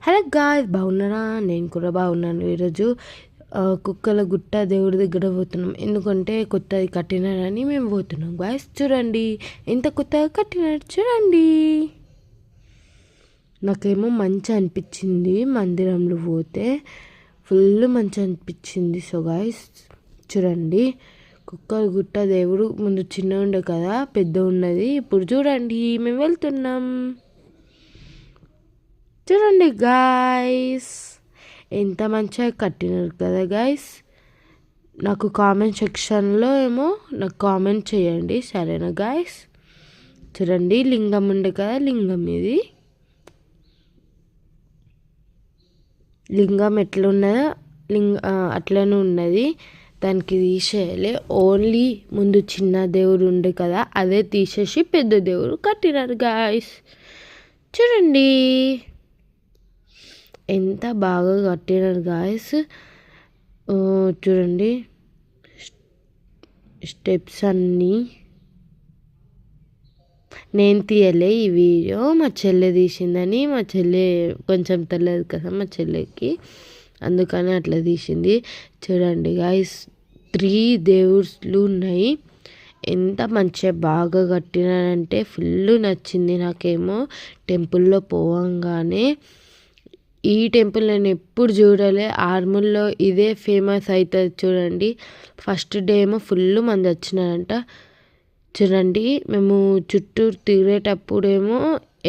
Hello guys, బాగున్నారా? నేను కూడా బాగున్నాను. ఈరోజు కుక్కల గుట్ట దేవుడి దగ్గర పోతున్నాం. ఎందుకంటే కొత్తది కట్టినారని మేము పోతున్నాం. గాయ్స్ చూడండి, ఎంత కొత్తగా కట్టినారు చూడండి. నాకేమో మంచి అనిపించింది, మందిరంలో పోతే ఫుల్ మంచి అనిపించింది. సో గాయ్స్ చూడండి, కుక్కల గుట్ట దేవుడు ముందు చిన్న ఉండే కదా, పెద్ద ఉన్నది. ఇప్పుడు చూడండి, మేము వెళ్తున్నాం. చూడండి గాయ్స్, ఎంత మంచిగా కట్టినారు కదా గాయ్స్. నాకు కామెంట్ సెక్షన్లో నాకు కామెంట్ చేయండి, సరేనా గాయ్స్? చూడండి, లింగం ఉండే కదా, లింగం ఇది. లింగం ఎట్లున్నదో అట్లనే ఉన్నది. దానికి తీసేయాలి. ఓన్లీ ముందు చిన్న దేవుడు ఉండే కదా, అదే తీసేసి పెద్ద దేవుడు కట్టినారు గాయ్స్. చూడండి ఎంత బాగా కట్టినారు గాయస్. చూడండి స్టెప్స్ అన్నీ. నేను తీయలే ఈ వీడియో, మా చెల్లె తీసిందని. మా చెల్లె కొంచెం తెలియదు కదా మా చెల్లెకి, అందుకని అట్లా తీసింది. చూడండి గాయస్, 3 దేవుళ్ళు ఉన్నాయి. ఎంత మంచిగా బాగా కట్టినారంటే ఫుల్ నచ్చింది నాకేమో. టెంపుల్లో పోవంగానే, ఈ టెంపుల్ నేను ఎప్పుడు చూడలే. ఆర్మూర్లో ఇదే ఫేమస్ అవుతుంది చూడండి. ఫస్ట్ డే ఏమో ఫుల్ మంది వచ్చినారంట. చూడండి, మేము చుట్టూరు తిరిగేటప్పుడేమో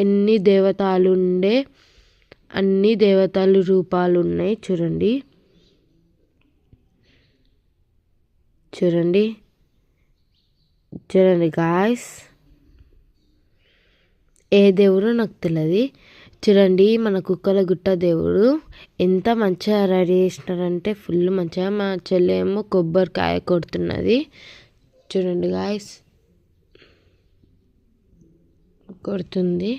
ఎన్ని దేవతలు ఉండే, అన్ని దేవతలు రూపాలు ఉన్నాయి. చూడండి చూడండి చూడండి గాయ్స్, ఏ దేవుడు నాకు తెలియదు. చూడండి, మన కుక్కల గుట్ట దేవుడు ఎంత మంచిగా రెడీ చేసినారంటే ఫుల్ మంచిగా. మా చెల్లె ఏమో కొబ్బరికాయ కొడుతున్నది. చూడండి గాయస్, కొడుతుంది.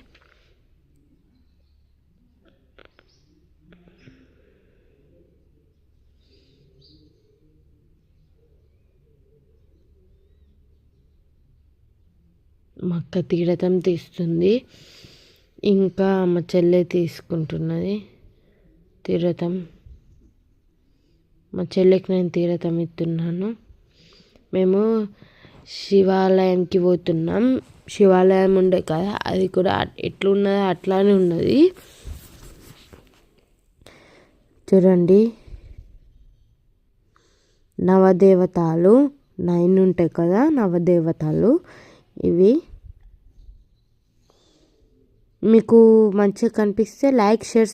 మా అక్క తీరతం తీస్తుంది, ఇంకా మా చెల్లె తీసుకుంటున్నది తీరతం. మా చెల్లెకి నేను తీరతం ఇస్తున్నాను. మేము శివాలయంకి పోతున్నాం. శివాలయం ఉండే కదా, అది కూడా ఎట్లున్నదో అట్లానే ఉన్నది. చూడండి, నవదేవతలు 9 ఉంటాయి కదా, నవదేవతలు ఇవి. మీకు మంచిగా కనిపిస్తే లైక్, షేర్